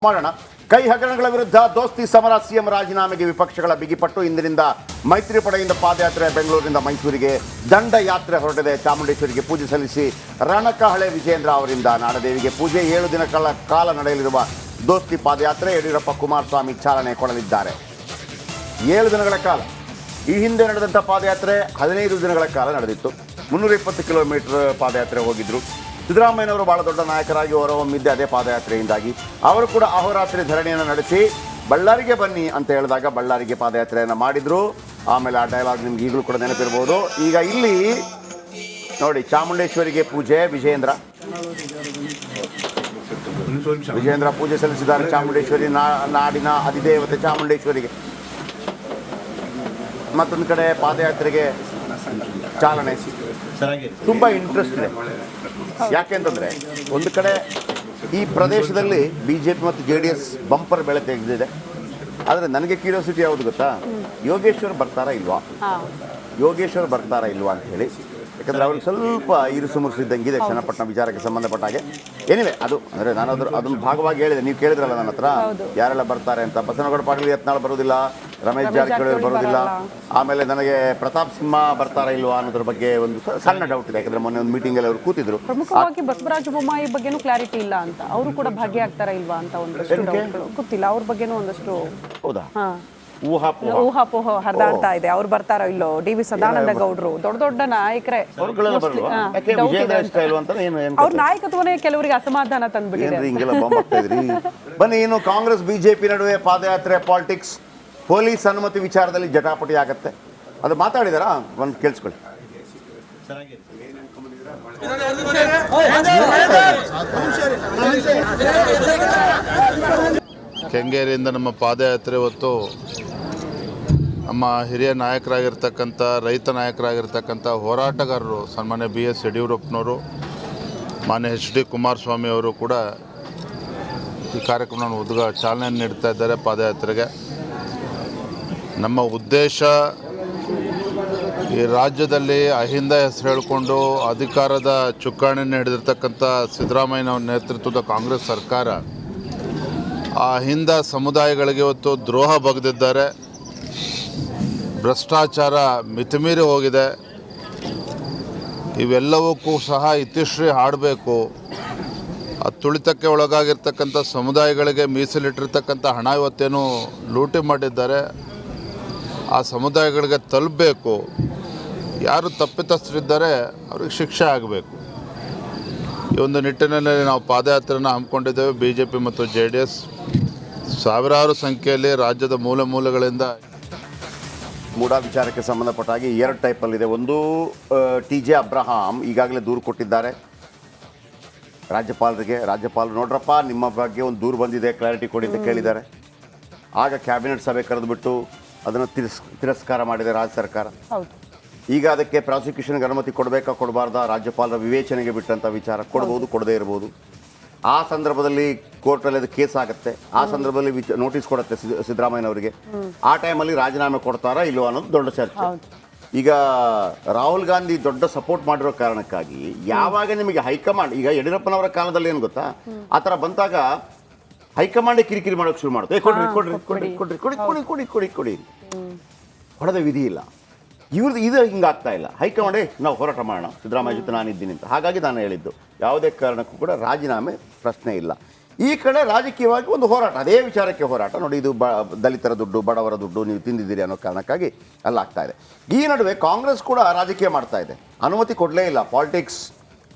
ಮಾಡೋಣ. ಕೈ ಹಗರಣಗಳ ವಿರುದ್ಧ ದೋಸ್ತಿ ಸಮರ, ಸಿಎಂ ರಾಜೀನಾಮೆಗೆ ವಿಪಕ್ಷಗಳ ಬಿಗಿಪಟ್ಟು. ಇಂದಿನಿಂದ ಮೈತ್ರಿ ಪಡೆಯಿಂದ ಪಾದಯಾತ್ರೆ. ಬೆಂಗಳೂರಿನಿಂದ ಮೈಸೂರಿಗೆ ದಂಡಯಾತ್ರೆ ಹೊರಟಿದೆ. ಚಾಮುಂಡೇಶ್ವರಿಗೆ ಪೂಜೆ ಸಲ್ಲಿಸಿ ರಣಕಹಳೆ ವಿಜೇಂದ್ರ ಅವರಿಂದ ನಾಡದೇವಿಗೆ ಪೂಜೆ. 7 ದಿನಗಳ ಕಾಲ ನಡೆಯಲಿರುವ ದೋಸ್ತಿ ಪಾದಯಾತ್ರೆ ಯಡಿಯೂರಪ್ಪ ಕುಮಾರಸ್ವಾಮಿ ಚಾಲನೆ ಕೊಡಲಿದ್ದಾರೆ. 7 ದಿನಗಳ ಕಾಲ. ಈ ಹಿಂದೆ ನಡೆದಂಥ ಪಾದಯಾತ್ರೆ 15 ದಿನಗಳ ಕಾಲ ನಡೆದಿತ್ತು. 320 ಕಿಲೋಮೀಟರ್ ಪಾದಯಾತ್ರೆ ಹೋಗಿದ್ರು. ಸಿದ್ದರಾಮಯ್ಯನವರು ಬಹಳ ದೊಡ್ಡ ನಾಯಕರಾಗಿ ಹೊರಹೊಮ್ಮಿದ್ದೆ ಅದೇ ಪಾದಯಾತ್ರೆಯಿಂದಾಗಿ. ಅವರು ಕೂಡ ಅಹೋರಾತ್ರಿ ಧರಣಿಯನ್ನು ನಡೆಸಿ ಬಳ್ಳಾರಿಗೆ ಬನ್ನಿ ಅಂತ ಹೇಳಿದಾಗ ಬಳ್ಳಾರಿಗೆ ಪಾದಯಾತ್ರೆಯನ್ನು ಮಾಡಿದರು. ಆಮೇಲೆ ಆ ಡೈಲಾಗ್ ನಿಮ್ಗೆ ಈಗಲೂ ಕೂಡ ನೆನಪಿರ್ಬೋದು. ಈಗ ಇಲ್ಲಿ ನೋಡಿ, ಚಾಮುಂಡೇಶ್ವರಿಗೆ ಪೂಜೆ. ವಿಜೇಂದ್ರ ಪೂಜೆ ಸಲ್ಲಿಸಿದ್ದಾರೆ. ಚಾಮುಂಡೇಶ್ವರಿ ನಾಡಿನ ಅಧಿದೇವತೆ ಚಾಮುಂಡೇಶ್ವರಿಗೆ. ಮತ್ತೊಂದು ಕಡೆ ಪಾದಯಾತ್ರೆಗೆ ಚಾಲನೆ. ತುಂಬ ಇಂಟ್ರೆಸ್ಟ್ ಇದೆ. ಯಾಕೆಂತಂದರೆ ಒಂದು ಕಡೆ ಈ ಪ್ರದೇಶದಲ್ಲಿ BJP ಮತ್ತು JDS ಬಂಪರ್ ಬೆಳೆ ತೆಗೆದಿದೆ. ಆದರೆ ನನಗೆ ಕ್ಯೂರಿಯಾಸಿಟಿ ಯಾವುದು ಗೊತ್ತಾ, ಯೋಗೇಶ್ವರ್ ಬರ್ತಾರಾ ಇಲ್ವಾ ಅಂತ ಹೇಳಿ. ಯಾಕಂದರೆ ಅವ್ರಿಗೆ ಸ್ವಲ್ಪ ಇರುಸು ಮುರುಸು ಇದ್ದಂಗಿದೆ ಚನ್ನಪಟ್ಟಣ ವಿಚಾರಕ್ಕೆ ಸಂಬಂಧಪಟ್ಟ ಹಾಗೆ. ಏನಿವೆ ಅದು ಅಂದರೆ ನಾನು ಅದನ್ನು ಭಾಗವಾಗಿ ಹೇಳಿದೆ. ನೀವು ಕೇಳಿದ್ರಲ್ಲ ನನ್ನ ಹತ್ರ ಯಾರೆಲ್ಲ ಬರ್ತಾರೆ ಅಂತ. ಬಸನಗೌಡ ಪಾಟೀಲ್ ಯತ್ನಾಳ್ ಬರೋದಿಲ್ಲ, ರಮೇಶ್ ಜಾರಕಿಹೊಳಿ ಬರೋದಿಲ್ಲ. ಆಮೇಲೆ ನನಗೆ ಪ್ರತಾಪ್ ಸಿಂಹ ಬರ್ತಾರಾ ಇಲ್ವಾ ಅನ್ನೋದ್ರ ಬಗ್ಗೆ ಒಂದು ಸಣ್ಣ ಡೌಟ್ ಇದೆ. ಯಾಕಂದ್ರೆ ಮೊನ್ನೆ ಒಂದು ಮೀಟಿಂಗಲ್ಲಿ ಅವರು ಕೂತಿದ್ರು. ಪ್ರಮುಖವಾಗಿ ಬಸವರಾಜ ಬೊಮ್ಮಾಯಿ ಬಗ್ಗೆನೂ ಕ್ಲಾರಿಟಿ ಇಲ್ಲ ಅಂತ. ಅವರು ಕೂಡ ಭಾಗಿಯಾಗ್ತಾರಾ ಇಲ್ವಾ ಅಂತ ಒಂದಷ್ಟು ಡೌಟ್ಗಳು ಗೊತ್ತಿಲ್ಲ. ಅವ್ರ ಬಗ್ಗೆನೂ ಒಂದಷ್ಟು ಹೌದಾ ಊಹಾಪೋಹ ಹರಿದಾಡ್ತಾ ಇದೆ. ಅವ್ರು ಬರ್ತಾರೋ ಇಲ್ಲೋ. DV ಸದಾನಂದ ಗೌಡ್ರು ದೊಡ್ಡ ನಾಯಕರೇ. ಅವ್ರ ನಾಯಕತ್ವನೇ ಕೆಲವರಿಗೆ ಅಸಮಾಧಾನ ತಂದ್ಬಿಟ್ಟಿದೆ. ಬನ್ನಿ, ಇನ್ನು ಕಾಂಗ್ರೆಸ್ BJP ನಡುವೆ ಪಾದಯಾತ್ರೆ ಪಾಲಿಟಿಕ್ಸ್. ಪೊಲೀಸ್ ಅನುಮತಿ ವಿಚಾರದಲ್ಲಿ ಜಟಾಪಟಿ ಆಗತ್ತೆ. ಅದು ಮಾತಾಡಿದಾರಾ? ಒಂದು ಕೇಳಿಸ್ಕೊಳ್ಳಿ. ಕೆಂಗೇರಿಯಿಂದ ನಮ್ಮ ಪಾದಯಾತ್ರೆ ಹೊತ್ತು ನಮ್ಮ ಹಿರಿಯ ನಾಯಕರಾಗಿರ್ತಕ್ಕಂಥ, ರೈತ ನಾಯಕರಾಗಿರ್ತಕ್ಕಂಥ ಹೋರಾಟಗಾರರು ಸನ್ಮಾನ್ಯ BS ಯಡಿಯೂರಪ್ಪನವರು, ಮಾನ್ಯ HD ಕುಮಾರಸ್ವಾಮಿ ಅವರು ಕೂಡ ಈ ಕಾರ್ಯಕ್ರಮವನ್ನು ಚಾಲನೆ ನೀಡ್ತಾ ಇದ್ದಾರೆ ಪಾದಯಾತ್ರೆಗೆ. ನಮ್ಮ ಉದ್ದೇಶ ಈ ರಾಜ್ಯದಲ್ಲಿ ಅಹಿಂದ ಹೆಸರು ಹೇಳಿಕೊಂಡು ಅಧಿಕಾರದ ಚುಕ್ಕಾಣಿಯನ್ನು ಹಿಡಿದಿರ್ತಕ್ಕಂಥ ಸಿದ್ದರಾಮಯ್ಯನವರ ನೇತೃತ್ವದ ಕಾಂಗ್ರೆಸ್ ಸರ್ಕಾರ ಆ ಅಹಿಂದ ಸಮುದಾಯಗಳಿಗೆ ಇವತ್ತು ದ್ರೋಹ ಬಗೆದಿದ್ದಾರೆ. ಭ್ರಷ್ಟಾಚಾರ ಮಿತಿಮೀರಿ ಹೋಗಿದೆ. ಇವೆಲ್ಲವಕ್ಕೂ ಸಹ ಇತಿಶ್ರೀ ಹಾಡಬೇಕು. ಆ ತುಳಿತಕ್ಕೆ ಒಳಗಾಗಿರ್ತಕ್ಕಂಥ ಸಮುದಾಯಗಳಿಗೆ ಮೀಸಲಿಟ್ಟಿರ್ತಕ್ಕಂಥ ಹಣ ಇವತ್ತೇನು ಲೂಟಿ ಮಾಡಿದ್ದಾರೆ, ಆ ಸಮುದಾಯಗಳಿಗೆ ತಲುಪಬೇಕು. ಯಾರು ತಪ್ಪಿತಸ್ಥರಿದ್ದಾರೆ ಅವ್ರಿಗೆ ಶಿಕ್ಷೆ ಆಗಬೇಕು. ಈ ಒಂದು ನಿಟ್ಟಿನಲ್ಲಿ ನಾವು ಪಾದಯಾತ್ರೆಯನ್ನು ಹಮ್ಮಿಕೊಂಡಿದ್ದೇವೆ. BJP ಮತ್ತು JDS ಸಾವಿರಾರು ಸಂಖ್ಯೆಯಲ್ಲಿ ರಾಜ್ಯದ ಮೂಲೆಗಳಿಂದ. ಮೂಡಾ ವಿಚಾರಕ್ಕೆ ಸಂಬಂಧಪಟ್ಟ ಹಾಗೆ 2 ಟೈಪಲ್ಲಿದೆ. ಒಂದು TJ ಅಬ್ರಹಾಂ ಈಗಾಗಲೇ ದೂರು ಕೊಟ್ಟಿದ್ದಾರೆ ರಾಜ್ಯಪಾಲರಿಗೆ. ರಾಜ್ಯಪಾಲರು ನೋಡ್ರಪ್ಪ, ನಿಮ್ಮ ಬಗ್ಗೆ ಒಂದು ದೂರು ಬಂದಿದೆ, ಕ್ಲಾರಿಟಿ ಕೊಡಿ ಅಂತ ಕೇಳಿದ್ದಾರೆ. ಆಗ ಕ್ಯಾಬಿನೆಟ್ ಸಭೆ ಕರೆದುಬಿಟ್ಟು ಅದನ್ನು ತಿರಸ್ಕಾರ ಮಾಡಿದೆ ರಾಜ್ಯ ಸರ್ಕಾರ. ಈಗ ಅದಕ್ಕೆ ಪ್ರಾಸಿಕ್ಯೂಷನ್ಗೆ ಅನುಮತಿ ಕೊಡಬೇಕಾ ಕೊಡಬಾರ್ದಾ, ರಾಜ್ಯಪಾಲರ ವಿವೇಚನೆಗೆ ಬಿಟ್ಟಂಥ ವಿಚಾರ. ಕೊಡ್ಬೋದು, ಕೊಡದೇ ಇರ್ಬೋದು. ಆ ಸಂದರ್ಭದಲ್ಲಿ ಕೋರ್ಟಲ್ಲಿ ಅದು ಕೇಸ್ ಆಗುತ್ತೆ. ಆ ಸಂದರ್ಭದಲ್ಲಿ ನೋಟಿಸ್ ಕೊಡುತ್ತೆ ಸಿದ್ದರಾಮಯ್ಯನವರಿಗೆ. ಆ ಟೈಮಲ್ಲಿ ರಾಜೀನಾಮೆ ಕೊಡ್ತಾರಾ ಇಲ್ವೋ ಅನ್ನೋದು ದೊಡ್ಡ ಚರ್ಚೆ. ಈಗ ರಾಹುಲ್ ಗಾಂಧಿ ದೊಡ್ಡ ಸಪೋರ್ಟ್ ಮಾಡಿರೋ ಕಾರಣಕ್ಕಾಗಿ ಯಾವಾಗ ನಿಮಗೆ ಹೈಕಮಾಂಡ್, ಈಗ ಯಡಿಯೂರಪ್ಪನವರ ಕಾಲದಲ್ಲಿ ಏನು ಗೊತ್ತಾ, ಆ ಥರ ಬಂದಾಗ ಹೈಕಮಾಂಡೇ ಕಿರಿಕಿರಿ ಮಾಡೋಕೆ ಶುರು ಮಾಡುತ್ತೆ. ಕೊಡ್ರಿ ಕೊಡ್ರಿ ಕೊಡ್ರಿ ಕೊಡ್ರಿ ಕೊಡಿ ಕೊಡಿ ಕೊಡಿ ಕೊಡಿ ಕೊಡಿ ಹೊಡೆದ ವಿಧಿ ಇಲ್ಲ. ಇವ್ರದ್ದು ಇದು ಹಿಂಗಾಗ್ತಾ ಇಲ್ಲ. ಹೈಕಮಾಂಡೇ ನಾವು ಹೋರಾಟ ಮಾಡೋಣ, ಸಿದ್ದರಾಮಯ್ಯ ಜೊತೆ ನಾನಿದ್ದೀನಿ ಅಂತ. ಹಾಗಾಗಿ ನಾನು ಹೇಳಿದ್ದು ಯಾವುದೇ ಕಾರಣಕ್ಕೂ ಕೂಡ ರಾಜೀನಾಮೆ ಪ್ರಶ್ನೆ ಇಲ್ಲ. ಈ ಕಡೆ ರಾಜಕೀಯವಾಗಿ ಒಂದು ಹೋರಾಟ, ಅದೇ ವಿಚಾರಕ್ಕೆ ಹೋರಾಟ. ನೋಡಿ, ಇದು ದಲಿತರ ದುಡ್ಡು, ಬಡವರ ದುಡ್ಡು ನೀವು ತಿಂದಿದ್ದೀರಿ ಅನ್ನೋ ಕಾರಣಕ್ಕಾಗಿ ಅಲ್ಲಾಗ್ತಾ ಇದೆ. ಈ ನಡುವೆ ಕಾಂಗ್ರೆಸ್ ಕೂಡ ರಾಜಕೀಯ ಮಾಡ್ತಾ ಇದೆ. ಅನುಮತಿ ಕೊಡಲೇ ಇಲ್ಲ. ಪಾಲಿಟಿಕ್ಸ್,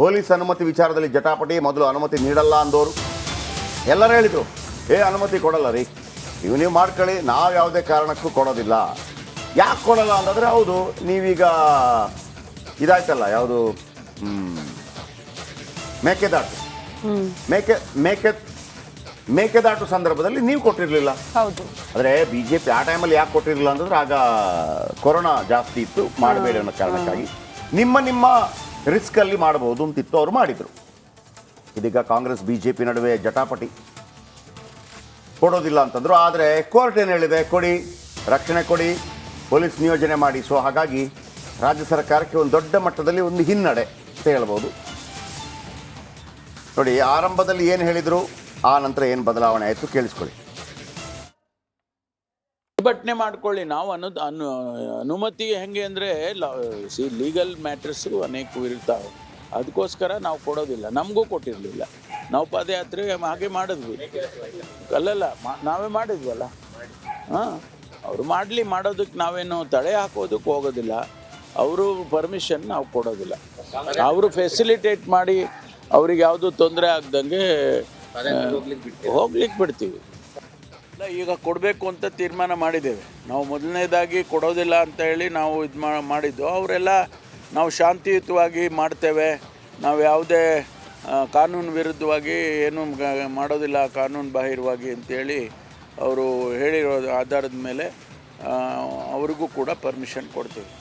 ಪೊಲೀಸ್ ಅನುಮತಿ ವಿಚಾರದಲ್ಲಿ ಜಟಾಪಟಿ. ಮೊದಲು ಅನುಮತಿ ನೀಡಲ್ಲ ಅಂದವರು ಎಲ್ಲರೂ ಹೇಳಿದರು, ಅನುಮತಿ ಕೊಡಲ್ಲ ರೀ, ನೀವು ಮಾಡ್ಕೊಳ್ಳಿ, ನಾವು ಯಾವುದೇ ಕಾರಣಕ್ಕೂ ಕೊಡೋದಿಲ್ಲ. ಯಾಕೆ ಕೊಡಲ್ಲ ಅಂತಂದರೆ, ಹೌದು ನೀವೀಗ ಇದಾಯ್ತಲ್ಲ, ಯಾವುದು ಮೇಕೆದಾಟು ಸಂದರ್ಭದಲ್ಲಿ ನೀವು ಕೊಟ್ಟಿರಲಿಲ್ಲ. ಆದರೆ BJP ಆ ಟೈಮಲ್ಲಿ ಯಾಕೆ ಕೊಟ್ಟಿರಲಿಲ್ಲ ಅಂತಂದರೆ, ಆಗ ಕೊರೋನಾ ಜಾಸ್ತಿ ಇತ್ತು, ಮಾಡಬೇಡಿ ಅನ್ನೋ ಕಾರಣಕ್ಕಾಗಿ ನಿಮ್ಮ ರಿಸ್ಕಲ್ಲಿ ಮಾಡ್ಬೋದು ಅಂತಿತ್ತು, ಅವರು ಮಾಡಿದರು. ಇದೀಗ ಕಾಂಗ್ರೆಸ್ BJP ನಡುವೆ ಜಟಾಪಟಿ. ಕೊಡೋದಿಲ್ಲ ಅಂತಂದರು. ಆದರೆ ಕೋರ್ಟ್ ಏನು ಹೇಳಿದೆ, ಕೊಡಿ, ರಕ್ಷಣೆ ಕೊಡಿ, ಪೊಲೀಸ್ ನಿಯೋಜನೆ ಮಾಡಿ. ಸೊ ಹಾಗಾಗಿ ರಾಜ್ಯ ಸರ್ಕಾರಕ್ಕೆ ಒಂದು ದೊಡ್ಡ ಮಟ್ಟದಲ್ಲಿ ಒಂದು ಹಿನ್ನಡೆ ಅಂತ ಹೇಳ್ಬೋದು. ನೋಡಿ, ಆರಂಭದಲ್ಲಿ ಏನು ಹೇಳಿದರು, ಆ ನಂತರ ಏನು ಬದಲಾವಣೆ ಆಯಿತು ಕೇಳಿಸ್ಕೊಳ್ಳಿ. ಪ್ರತಿಭಟನೆ ಮಾಡ್ಕೊಳ್ಳಿ. ನಾವು ಅನುಮತಿ ಹೆಂಗೆ ಅಂದರೆ ಲೀಗಲ್ ಮ್ಯಾಟ್ರಸ್ಸು ಅನೇಕ ಇರ್ತಾವೆ, ಅದಕ್ಕೋಸ್ಕರ ನಾವು ಕೊಡೋದಿಲ್ಲ. ನಮಗೂ ಕೊಟ್ಟಿರಲಿಲ್ಲ. ನಾವು ಪಾದಯಾತ್ರೆ ಹಾಗೆ ಮಾಡಿದ್ವಿ. ಅಲ್ಲಲ್ಲ ನಾವೇ ಮಾಡಿದ್ವಲ್ಲ. ಹಾಂ, ಅವರು ಮಾಡೋದಕ್ಕೆ ನಾವೇನು ತಡೆ ಹಾಕೋದಕ್ಕೆ ಹೋಗೋದಿಲ್ಲ. ಅವರು ಪರ್ಮಿಷನ್ ನಾವು ಕೊಡೋದಿಲ್ಲ. ಅವರು ಫೆಸಿಲಿಟೇಟ್ ಮಾಡಿ ಅವ್ರಿಗೆ ಯಾವುದು ತೊಂದರೆ ಆಗ್ದಂಗೆ ಹೋಗ್ಲಿಕ್ಕೆ ಬಿಡ್ತೀವಿ. ಈಗ ಕೊಡಬೇಕು ಅಂತ ತೀರ್ಮಾನ ಮಾಡಿದ್ದೇವೆ ನಾವು. ಮೊದಲನೇದಾಗಿ ಕೊಡೋದಿಲ್ಲ ಅಂತ ಹೇಳಿ ನಾವು ಇದು ಮಾಡಿದ್ದು. ಅವರೆಲ್ಲ ನಾವು ಶಾಂತಿಯುತವಾಗಿ ಮಾಡ್ತೇವೆ, ನಾವು ಯಾವುದೇ ಕಾನೂನು ವಿರುದ್ಧವಾಗಿ ಏನು ಮಾಡೋದಿಲ್ಲ, ಕಾನೂನು ಬಾಹಿರವಾಗಿ ಅಂತೇಳಿ ಅವರು ಹೇಳಿರೋ ಆಧಾರದ ಮೇಲೆ ಅವ್ರಿಗೂ ಕೂಡ ಪರ್ಮಿಷನ್ ಕೊಡ್ತೀವಿ.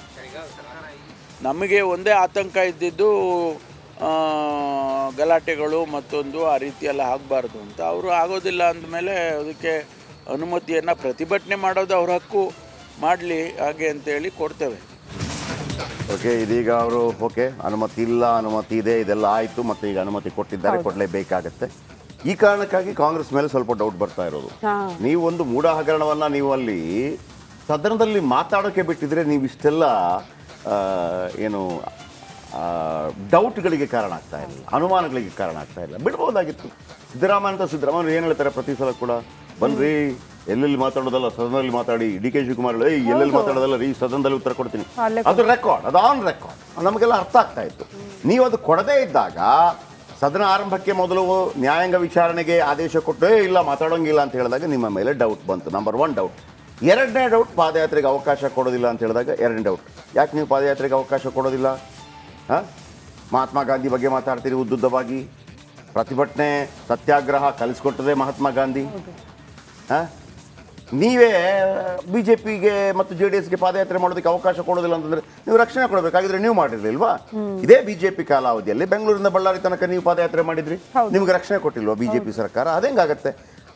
ನಮಗೆ ಒಂದೇ ಆತಂಕ ಇದ್ದಿದ್ದು ಗಲಾಟೆಗಳು ಮತ್ತೊಂದು ಆ ರೀತಿಯೆಲ್ಲ ಆಗಬಾರ್ದು ಅಂತ. ಅವರು ಆಗೋದಿಲ್ಲ ಅಂದಮೇಲೆ ಅದಕ್ಕೆ ಅನುಮತಿಯನ್ನು, ಪ್ರತಿಭಟನೆ ಮಾಡೋದು ಅವ್ರ ಹಕ್ಕು, ಮಾಡಲಿ ಹಾಗೆ ಅಂತೇಳಿ ಕೊಡ್ತೇವೆ. ಓಕೆ, ಇದೀಗ ಅವರು ಓಕೆ ಅನುಮತಿ ಇಲ್ಲ, ಅನುಮತಿ ಇದೆ, ಇದೆಲ್ಲ ಆಯಿತು, ಮತ್ತು ಈಗ ಅನುಮತಿ ಕೊಟ್ಟಿದ್ದಾರೆ, ಕೊಡಲೇಬೇಕಾಗತ್ತೆ. ಈ ಕಾರಣಕ್ಕಾಗಿ ಕಾಂಗ್ರೆಸ್ ಮೇಲೆ ಸ್ವಲ್ಪ ಡೌಟ್ ಬರ್ತಾ ಇರೋದು. ನೀವು ಒಂದು ಮೂಢ ಹಗರಣವನ್ನು ನೀವು ಅಲ್ಲಿ ಸದನದಲ್ಲಿ ಮಾತಾಡೋಕ್ಕೆ ಬಿಟ್ಟಿದ್ರೆ ನೀವು ಇಷ್ಟೆಲ್ಲ ಏನು ಡೌಟ್ಗಳಿಗೆ ಕಾರಣ ಆಗ್ತಾ ಇಲ್ಲ, ಅನುಮಾನಗಳಿಗೆ ಕಾರಣ ಆಗ್ತಾ ಇಲ್ಲ. ಬಿಡ್ಬೋದಾಗಿತ್ತು. ಸಿದ್ದರಾಮಯ್ಯ ಏನು ಹೇಳ್ತಾರೆ ಪ್ರತಿ ಸಲ ಕೂಡ, ಬನ್ರಿ ಎಲ್ಲೆಲ್ಲಿ ಮಾತಾಡೋದಲ್ಲ ಸದನದಲ್ಲಿ ಮಾತಾಡಿ. ಡಿ ಕೆ ಶಿವಕುಮಾರ್ ಎಲ್ಲೆಲ್ಲಿ ಮಾತಾಡೋದಲ್ಲ ರೀ, ಸದನದಲ್ಲಿ ಉತ್ತರ ಕೊಡ್ತೀನಿ. ಅದು ರೆಕಾರ್ಡ್, ಅದು ಆನ್ ರೆಕಾರ್ಡ್, ನಮಗೆಲ್ಲ ಅರ್ಥ ಆಗ್ತಾ ಇತ್ತು. ನೀವು ಅದು ಕೊಡದೇ ಇದ್ದಾಗ ಸದನ ಆರಂಭಕ್ಕೆ ಮೊದಲು ನ್ಯಾಯಾಂಗ ವಿಚಾರಣೆಗೆ ಆದೇಶ ಕೊಟ್ಟು ಇಲ್ಲ ಮಾತಾಡೋಂಗಿಲ್ಲ ಅಂತ ಹೇಳಿದಾಗ ನಿಮ್ಮ ಮೇಲೆ ಡೌಟ್ ಬಂತು. Number 1 doubt. 2ನೇ ಡೌಟ್, ಪಾದಯಾತ್ರೆಗೆ ಅವಕಾಶ ಕೊಡೋದಿಲ್ಲ ಅಂತ ಹೇಳಿದಾಗ 2ನೇ ಡೌಟ್. ಯಾಕೆ ನೀವು ಪಾದಯಾತ್ರೆಗೆ ಅವಕಾಶ ಕೊಡೋದಿಲ್ಲ? ಹಾಂ, ಮಹಾತ್ಮ ಗಾಂಧಿ ಬಗ್ಗೆ ಮಾತಾಡ್ತೀರಿ ಉದ್ದುದ್ದವಾಗಿ. ಪ್ರತಿಭಟನೆ ಸತ್ಯಾಗ್ರಹ ಕಲಿಸ್ಕೊಟ್ಟದೆ ಮಹಾತ್ಮ ಗಾಂಧಿ. ಹಾಂ, ನೀವೇ BJPಗೆ ಮತ್ತು JDSಗೆ ಪಾದಯಾತ್ರೆ ಮಾಡೋದಕ್ಕೆ ಅವಕಾಶ ಕೊಡೋದಿಲ್ಲ ಅಂತಂದರೆ ನೀವು ರಕ್ಷಣೆ ಕೊಡಬೇಕಾಗಿದ್ರೆ ನೀವು ಮಾಡಿರಲಿಲ್ವಾ? ಇದೇ BJP ಕಾಲಾವಧಿಯಲ್ಲಿ ಬೆಂಗಳೂರಿಂದ ಬಳ್ಳಾರಿ ತನಕ ನೀವು ಪಾದಯಾತ್ರೆ ಮಾಡಿದ್ರಿ, ನಿಮ್ಗೆ ರಕ್ಷಣೆ ಕೊಟ್ಟಿಲ್ವಾ BJP ಸರ್ಕಾರ? ಅದೇಂಗಾಗತ್ತೆ?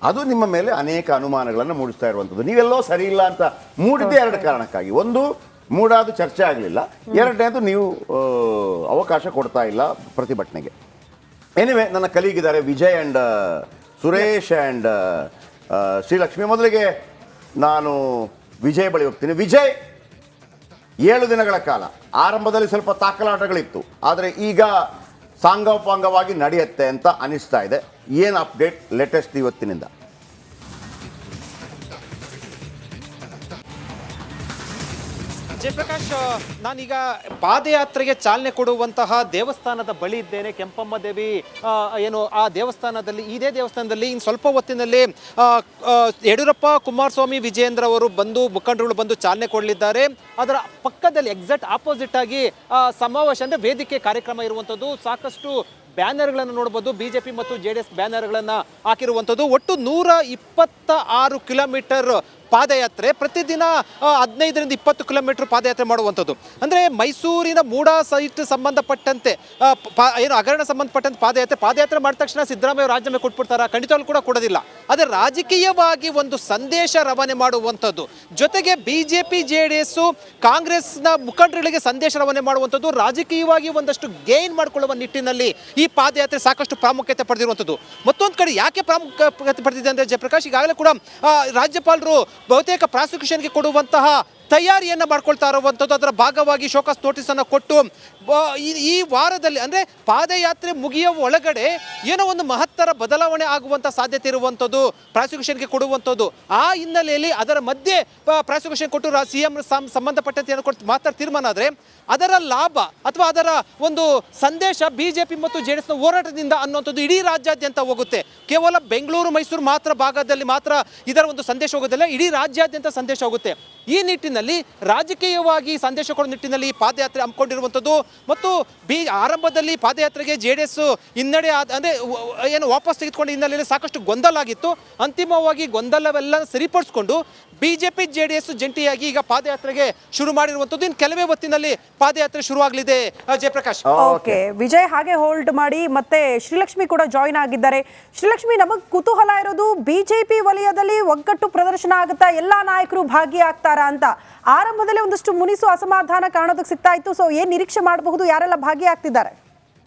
ಅದು ನಿಮ್ಮ ಮೇಲೆ ಅನೇಕ ಅನುಮಾನಗಳನ್ನು ಮೂಡಿಸ್ತಾ ಇರುವಂಥದ್ದು. ನೀವೆಲ್ಲೋ ಸರಿ ಇಲ್ಲ ಅಂತ ಮೂಡಿದ್ದೇ 2 ಕಾರಣಕ್ಕಾಗಿ. ಒಂದು, ಮೂಡಾದು ಚರ್ಚೆ ಆಗಲಿಲ್ಲ. 2ನೇದು, ನೀವು ಅವಕಾಶ ಕೊಡ್ತಾ ಇಲ್ಲ ಪ್ರತಿಭಟನೆಗೆ. ಎನಿವೆ, ನನ್ನ ಕಲೀಗಿದ್ದಾರೆ ವಿಜಯ್ ಆ್ಯಂಡ್ ಸುರೇಶ್ ಆ್ಯಂಡ್ ಶ್ರೀಲಕ್ಷ್ಮಿ. ಮೊದಲಿಗೆ ನಾನು ವಿಜಯ್ ಬಳಿ ಹೋಗ್ತೀನಿ. ವಿಜಯ್, 7 ದಿನಗಳ ಕಾಲ ಆರಂಭದಲ್ಲಿ ಸ್ವಲ್ಪ ತಾಕಲಾಟಗಳಿತ್ತು, ಆದರೆ ಈಗ ಸಾಂಗೋಪಾಂಗವಾಗಿ ನಡೆಯುತ್ತೆ ಅಂತ ಅನಿಸ್ತಾ ಇದೆ. ಏನು ಅಪ್ಡೇಟ್ ಲೇಟೆಸ್ಟ್ ಇವತ್ತಿನಿಂದ? ಜಯಪ್ರಕಾಶ್, ನಾನೀಗ ಪಾದಯಾತ್ರೆಗೆ ಚಾಲನೆ ಕೊಡುವಂತಹ ದೇವಸ್ಥಾನದ ಬಳಿ ಇದ್ದೇನೆ. ಕೆಂಪಮ್ಮ ದೇವಿ ಏನು ಆ ದೇವಸ್ಥಾನದಲ್ಲಿ, ಇದೇ ದೇವಸ್ಥಾನದಲ್ಲಿ ಇನ್ನು ಸ್ವಲ್ಪ ಹೊತ್ತಿನಲ್ಲಿ ಯಡಿಯೂರಪ್ಪ, ಕುಮಾರಸ್ವಾಮಿ, ವಿಜಯೇಂದ್ರ ಅವರು ಮುಖಂಡರುಗಳು ಬಂದು ಚಾಲನೆ ಕೊಡಲಿದ್ದಾರೆ. ಅದರ ಪಕ್ಕದಲ್ಲಿ ಎಕ್ಸಾಕ್ಟ್ ಆಪೋಸಿಟ್ ಆಗಿ ಸಮಾವೇಶ ಅಂದರೆ ವೇದಿಕೆ ಕಾರ್ಯಕ್ರಮ ಇರುವಂಥದ್ದು. ಸಾಕಷ್ಟು ಬ್ಯಾನರ್ಗಳನ್ನು ನೋಡ್ಬೋದು, BJP ಮತ್ತು JDS ಬ್ಯಾನರ್ಗಳನ್ನು ಹಾಕಿರುವಂಥದ್ದು. ಒಟ್ಟು 126 ಕಿಲೋಮೀಟರ್ ಪಾದಯಾತ್ರೆ, ಪ್ರತಿದಿನ 15ರಿಂದ 20 ಕಿಲೋಮೀಟರ್ ಪಾದಯಾತ್ರೆ ಮಾಡುವಂಥದ್ದು. ಅಂದರೆ ಮೈಸೂರಿನ ಮೂಡಾ ಸೈಟ್ ಸಂಬಂಧಪಟ್ಟಂತೆ ಏನು ಹಗರಣ ಸಂಬಂಧಪಟ್ಟಂತೆ ಪಾದಯಾತ್ರೆ ಮಾಡಿದ ತಕ್ಷಣ ಸಿದ್ದರಾಮಯ್ಯ ರಾಜೀನಾಮೆ ಕೊಟ್ಬಿಡ್ತಾರ? ಖಂಡಿತವಾಗ್ಲೂ ಕೂಡ ಕೊಡೋದಿಲ್ಲ. ಆದರೆ ರಾಜಕೀಯವಾಗಿ ಒಂದು ಸಂದೇಶ ರವಾನೆ ಮಾಡುವಂಥದ್ದು, ಜೊತೆಗೆ BJP JDS ಕಾಂಗ್ರೆಸ್ನ ಮುಖಂಡರುಗಳಿಗೆ ಸಂದೇಶ ರವಾನೆ ಮಾಡುವಂಥದ್ದು, ರಾಜಕೀಯವಾಗಿ ಒಂದಷ್ಟು ಗೇನ್ ಮಾಡಿಕೊಳ್ಳುವ ನಿಟ್ಟಿನಲ್ಲಿ ಈ ಪಾದಯಾತ್ರೆ ಸಾಕಷ್ಟು ಪ್ರಾಮುಖ್ಯತೆ ಪಡೆದಿರುವಂಥದ್ದು. ಮತ್ತೊಂದು ಕಡೆ ಯಾಕೆ ಪ್ರಾಮುಖ್ಯತೆ ಪಡೆದಿದೆ ಅಂದರೆ ಜಯಪ್ರಕಾಶ್, ಈಗಾಗಲೇ ಕೂಡ ರಾಜ್ಯಪಾಲರು ಬಹುತೇಕ ಪ್ರಾಸಿಕ್ಯೂಷನ್ಗೆ ಕೊಡುವಂತಹ ತಯಾರಿಯನ್ನು ಮಾಡ್ಕೊಳ್ತಾ ಇರುವಂಥದ್ದು. ಅದರ ಭಾಗವಾಗಿ ಶೋಕಾಸ್ ನೋಟಿಸನ್ನು ಕೊಟ್ಟು ಈ ವಾರದಲ್ಲಿ ಅಂದರೆ ಪಾದಯಾತ್ರೆ ಮುಗಿಯುವ ಒಳಗಡೆ ಏನೋ ಒಂದು ಮಹತ್ತರ ಬದಲಾವಣೆ ಆಗುವಂಥ ಸಾಧ್ಯತೆ ಇರುವಂಥದ್ದು, ಪ್ರಾಸಿಕ್ಯೂಷನ್ಗೆ ಕೊಡುವಂಥದ್ದು. ಆ ಹಿನ್ನೆಲೆಯಲ್ಲಿ ಅದರ ಮಧ್ಯೆ ಪ್ರಾಸಿಕ್ಯೂಷನ್ ಕೊಟ್ಟು CM ಸಂಬಂಧಪಟ್ಟಂತೆ ಏನು ಕೊಟ್ಟು ಮಾತಾಡಿ ತೀರ್ಮಾನ ಆದರೆ ಅದರ ಲಾಭ ಅಥವಾ ಅದರ ಒಂದು ಸಂದೇಶ BJP ಮತ್ತು JDSನ ಹೋರಾಟದಿಂದ ಅನ್ನುವಂಥದ್ದು ಇಡೀ ರಾಜ್ಯಾದ್ಯಂತ ಹೋಗುತ್ತೆ. ಕೇವಲ ಬೆಂಗಳೂರು ಮೈಸೂರು ಮಾತ್ರ ಭಾಗದಲ್ಲಿ ಮಾತ್ರ ಇದರ ಒಂದು ಸಂದೇಶ ಹೋಗೋದಿಲ್ಲ, ಇಡೀ ರಾಜ್ಯಾದ್ಯಂತ ಸಂದೇಶ ಹೋಗುತ್ತೆ. ಈ ನಿಟ್ಟಿನಲ್ಲಿ ರಾಜಕೀಯವಾಗಿ ಸಂದೇಶ ಕೊಡೋ ನಿಟ್ಟಿನಲ್ಲಿ ಈ ಪಾದಯಾತ್ರೆ ಹಮ್ಮಿಕೊಂಡಿರುವಂಥದ್ದು. ಮತ್ತು ಆರಂಭದಲ್ಲಿ ಪಾದಯಾತ್ರೆಗೆ JDS ಹಿನ್ನಡೆ ಅಂದರೆ ಏನು ವಾಪಸ್ ತೆಗೆದುಕೊಂಡ ಹಿನ್ನೆಲೆಯಲ್ಲಿ ಸಾಕಷ್ಟು ಗೊಂದಲ ಆಗಿತ್ತು. ಅಂತಿಮವಾಗಿ ಗೊಂದಲವೆಲ್ಲ ಸರಿಪಡಿಸಿಕೊಂಡು BJP JDS ಜಂಟಿಯಾಗಿ ಈಗ ಪಾದಯಾತ್ರೆಗೆ ಶುರು ಮಾಡಿರುವಂಥದ್ದು. ಇನ್ನು ಕೆಲವೇ ಹೊತ್ತಿನಲ್ಲಿ ಪಾದಯಾತ್ರೆ ಶುರುವಾಗಲಿದೆ. ಜಯಪ್ರಕಾಶ್, ಓಕೆ ವಿಜಯ್, ಹಾಗೆ ಹೋಲ್ಡ್ ಮಾಡಿ. ಮತ್ತೆ ಶ್ರೀಲಕ್ಷ್ಮಿ ಕೂಡ ಜಾಯಿನ್ ಆಗಿದ್ದಾರೆ. ಶ್ರೀಲಕ್ಷ್ಮಿ, ನಮಗೆ ಕುತೂಹಲ ಇರೋದು BJP ವಲಯದಲ್ಲಿ ಒಗ್ಗಟ್ಟು ಪ್ರದರ್ಶನ ಆಗುತ್ತಾ, ಎಲ್ಲಾ ನಾಯಕರು ಭಾಗಿಯಾಗ್ತಾರಾ ಅಂತ. ಆರಂಭದಲ್ಲಿ ಒಂದಷ್ಟು ಮುನಿಸು ಅಸಮಾಧಾನ ಕಾಣೋದಕ್ಕೆ ಸಿಗ್ತಾ ಇತ್ತು. ಸೊ ಏನ್ ನಿರೀಕ್ಷೆ ಮಾಡಬಹುದು, ಯಾರೆಲ್ಲ ಭಾಗಿಯಾಗ್ತಿದ್ದಾರೆ?